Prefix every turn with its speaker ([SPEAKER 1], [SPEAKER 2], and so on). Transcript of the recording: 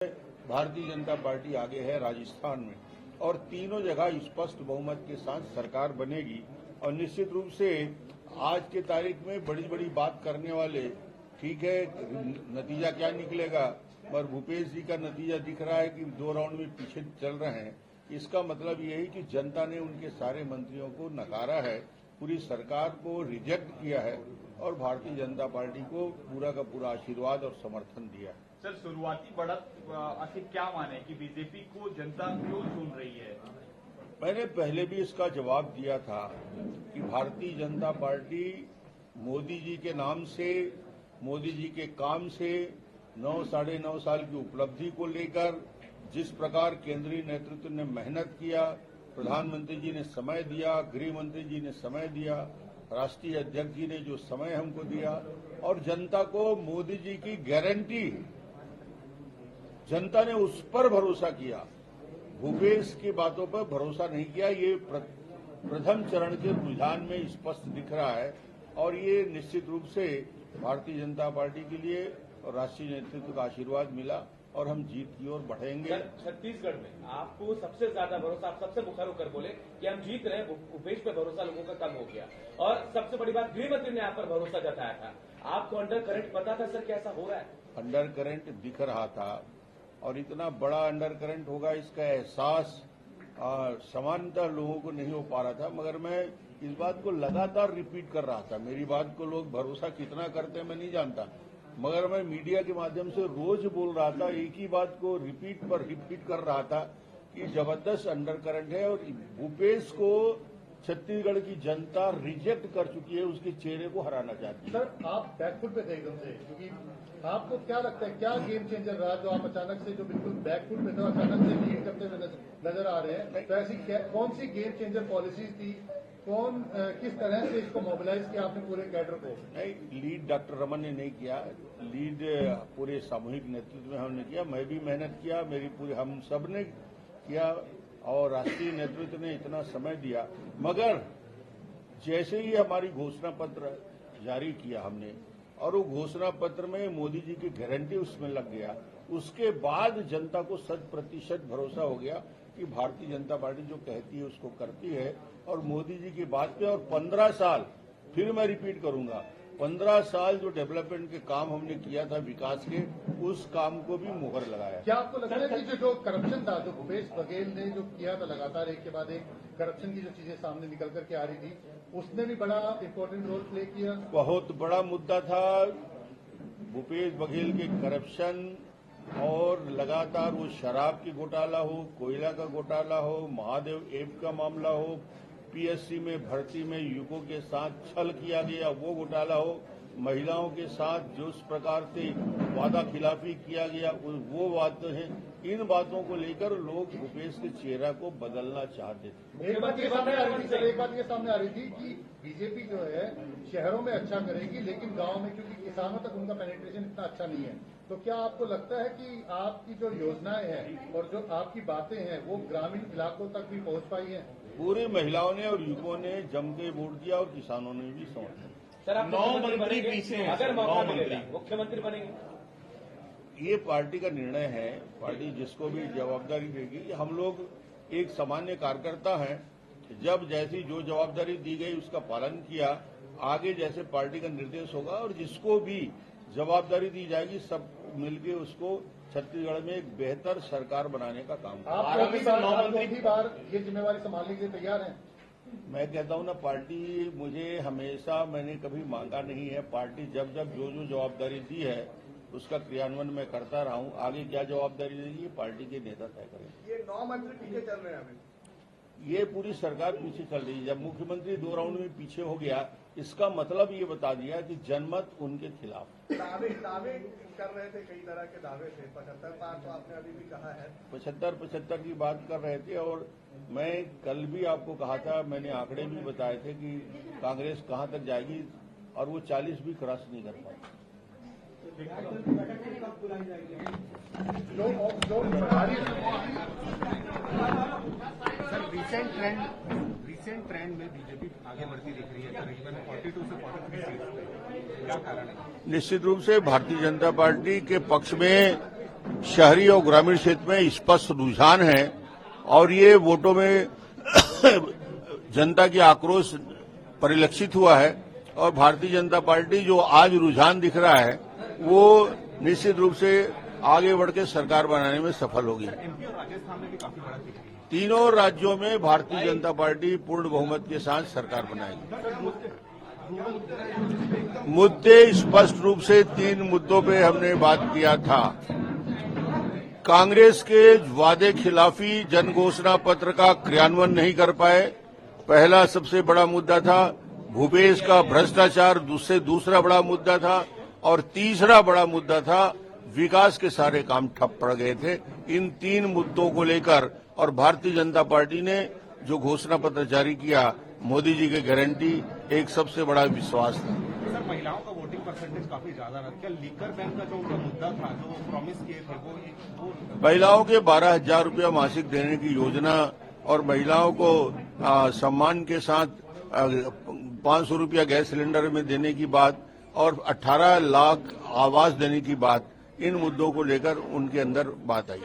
[SPEAKER 1] Bharatiya Janata party आगे है राजस्थान में और तीनों जगह स्पष्ट बहुमत के साथ सरकार बनेगी। और निश्चित रूप से आज के तारीख में बड़ी बड़ी बात करने वाले, ठीक है, नतीजा क्या निकलेगा, पर भूपेश जी का नतीजा दिख रहा है कि 2 राउंड में पीछे चल रहे हैं। इसका मतलब ये है कि जनता ने उनके सारे मंत्रियों को नकारा है, पूरी सरकार को रिजेक्ट किया है और भारतीय जनता पार्टी को पूरा का पूरा आशीर्वाद और समर्थन दिया है।
[SPEAKER 2] सर, शुरुआती बढ़त आखिर क्या माने कि बीजेपी को जनता क्यों चुन रही है?
[SPEAKER 1] मैंने पहले भी इसका जवाब दिया था कि भारतीय जनता पार्टी मोदी जी के नाम से, मोदी जी के काम से, 9-9.5 साल की उपलब्धि को लेकर जिस प्रकार केंद्रीय नेतृत्व ने मेहनत किया, प्रधानमंत्री जी ने समय दिया, गृह मंत्री जी ने समय दिया, राष्ट्रीय अध्यक्ष जी ने जो समय हमको दिया, और जनता को मोदी जी की गारंटी, जनता ने उस पर भरोसा किया, भूपेश की बातों पर भरोसा नहीं किया। ये प्रथम चरण के रुझान में स्पष्ट दिख रहा है और ये निश्चित रूप से भारतीय जनता पार्टी के लिए और राष्ट्रीय नेतृत्व का आशीर्वाद मिला और हम जीत की ओर बढ़ेंगे।
[SPEAKER 3] छत्तीसगढ़ में आपको सबसे ज्यादा भरोसा, आप सबसे मुखर होकर बोले कि हम जीत रहे हैं, भूपेश पे भरोसा लोगों का कम हो गया। और सबसे बड़ी बात, गृह मंत्री ने आप पर भरोसा जताया था। आपको अंडर करंट पता था सर कैसा हो रहा है?
[SPEAKER 1] अंडर करंट दिख रहा था और इतना बड़ा अंडर करंट होगा इसका एहसास सामान्यतः लोगों को नहीं हो पा रहा था, मगर मैं इस बात को लगातार रिपीट कर रहा था। मेरी बात को लोग भरोसा कितना करते हैं मैं नहीं जानता, मगर मैं मीडिया के माध्यम से रोज बोल रहा था, एक ही बात को रिपीट पर रिपीट कर रहा था कि जबरदस्त अंडर करंट है और भूपेश को छत्तीसगढ़ की जनता रिजेक्ट कर चुकी है, उसके चेहरे को हराना चाहती है।
[SPEAKER 4] सर, आप बैकफुट पे थे एकदम से, क्योंकि आपको क्या लगता है क्या गेम चेंजर रहा जो आप अचानक से, जो बिल्कुल बैकफुट पे थे, अचानक से लीड करते हुए नजर आ रहे हैं? तो ऐसी कौन सी गेम चेंजर पॉलिसीज थी, किस तरह से इसको मोबिलाइज किया आपने पूरे कैडर को?
[SPEAKER 1] नहीं, लीड डॉक्टर रमन ने नहीं किया, लीड पूरे सामूहिक नेतृत्व में हमने किया। मैं भी मेहनत किया, मेरी पूरी, हम सब ने किया और राष्ट्रीय नेतृत्व ने इतना समय दिया। मगर जैसे ही हमारी घोषणा पत्र जारी किया हमने और वो घोषणा पत्र में मोदी जी की गारंटी उसमें लग गया, उसके बाद जनता को 100% भरोसा हो गया कि भारतीय जनता पार्टी जो कहती है उसको करती है और मोदी जी की बात पे। और 15 साल, फिर मैं रिपीट करूंगा, 15 साल जो डेवलपमेंट के काम हमने किया था विकास के, उस काम को भी मुहर लगाया।
[SPEAKER 4] क्या आपको लगता है कि जो करप्शन था, जो भूपेश बघेल ने जो किया था, लगातार एक के बाद एक करप्शन की जो चीजें सामने निकल करके आ रही थी, उसने भी बड़ा इंपॉर्टेंट रोल प्ले किया? बहुत
[SPEAKER 1] बड़ा मुद्दा था भूपेश बघेल के करप्शन, और लगातार वो शराब की घोटाला हो, कोयला का घोटाला हो, महादेव ऐप का मामला हो, पीएससी में भर्ती में युवकों के साथ छल किया गया वो घोटाला हो, महिलाओं के साथ जो इस प्रकार से वादा खिलाफी किया गया वो बातें हैं। इन बातों को लेकर लोग भूपेश के चेहरा को बदलना चाहते थे।
[SPEAKER 4] एक बात ये सामने आ रही थी कि बीजेपी जो है शहरों में अच्छा करेगी, लेकिन गांव में, क्योंकि किसानों तक उनका पेनिट्रेशन इतना अच्छा नहीं है, तो क्या आपको लगता है कि आपकी जो योजनाएं हैं और जो आपकी बातें हैं वो ग्रामीण इलाकों तक भी पहुंच पाई है?
[SPEAKER 1] पूरी महिलाओं ने और युवकों ने जम के वोट दिया और किसानों ने भी समर्थन।
[SPEAKER 3] सर, आप 9 मंत्री पीछे हैं, अगर मौका मिलेगा मुख्यमंत्री बनेंगे?
[SPEAKER 1] ये पार्टी का निर्णय है, पार्टी जिसको भी जवाबदारी देगी। हम लोग एक सामान्य कार्यकर्ता हैं, जब जैसी जो जवाबदारी दी गई उसका पालन किया, आगे जैसे पार्टी का निर्देश होगा और जिसको भी जवाबदारी दी जाएगी सब मिलके उसको छत्तीसगढ़ में एक बेहतर सरकार बनाने का काम करें।
[SPEAKER 4] आप अगली बार ये जिम्मेवारी संभालने के लिए तैयार हैं?
[SPEAKER 1] मैं कहता हूं ना, पार्टी मुझे हमेशा, मैंने कभी मांगा नहीं है। पार्टी जब जब जो जो जवाबदारी दी है उसका क्रियान्वयन मैं करता रहा हूं। आगे क्या जवाबदारी देगी पार्टी के नेता तय करेंगे।
[SPEAKER 5] ये 9 मंत्री पीछे चल रहे हैं अभी,
[SPEAKER 1] ये पूरी सरकार पीछे चल रही है। जब मुख्यमंत्री 2 राउंड में पीछे हो गया, इसका मतलब ये बता दिया कि जनमत उनके खिलाफ।
[SPEAKER 5] दावे कर रहे थे, कई तरह के दावे थे, 75 पार तो आपने अभी भी कहा है,
[SPEAKER 1] 75 की बात कर रहे थे। और मैं कल भी आपको कहा था, मैंने आंकड़े भी बताए थे कि कांग्रेस कहां तक जाएगी और वो 40 भी क्रॉस नहीं कर पाई।
[SPEAKER 6] सर, रिसेंट ट्रेंड में बीजेपी आगे बढ़ती दिख रही है, करीबन 42 से 43 सीट पे, क्या कारण है?
[SPEAKER 1] निश्चित रूप से भारतीय जनता पार्टी के पक्ष में शहरी और ग्रामीण क्षेत्र में स्पष्ट रुझान है और ये वोटों में जनता की आक्रोश परिलक्षित हुआ है और भारतीय जनता पार्टी जो आज रुझान दिख रहा है वो निश्चित रूप से आगे बढ़ के सरकार बनाने में सफल होगी।
[SPEAKER 6] एमपी और राजस्थान में भी काफी बढ़त दिख रही है।
[SPEAKER 1] तीनों राज्यों में भारतीय जनता पार्टी पूर्ण बहुमत के साथ सरकार बनाएगी। मुद्दे स्पष्ट रूप से 3 मुद्दों पे हमने बात किया था। कांग्रेस के वादे खिलाफी जन घोषणा पत्र का क्रियान्वयन नहीं कर पाए, पहला सबसे बड़ा मुद्दा था। भूपेश का भ्रष्टाचार दूसरा बड़ा मुद्दा था और तीसरा बड़ा मुद्दा था विकास के सारे काम ठप पड़ गए थे। इन 3 मुद्दों को लेकर और भारतीय जनता पार्टी ने जो घोषणा पत्र जारी किया, मोदी जी की गारंटी एक सबसे बड़ा विश्वास था।
[SPEAKER 6] सर, महिलाओं का वोटिंग परसेंटेज काफी ज्यादा रहा। क्या लीकर बैंक का जो उनका मुद्दा था, जो प्रॉमिस किए थे, वो
[SPEAKER 1] महिलाओं के 12,000 रुपया मासिक देने की योजना और महिलाओं को सम्मान के साथ 500 रुपया गैस सिलेंडर में देने की बात और 18 लाख आवास देने की बात, इन मुद्दों को लेकर उनके अंदर बात आई।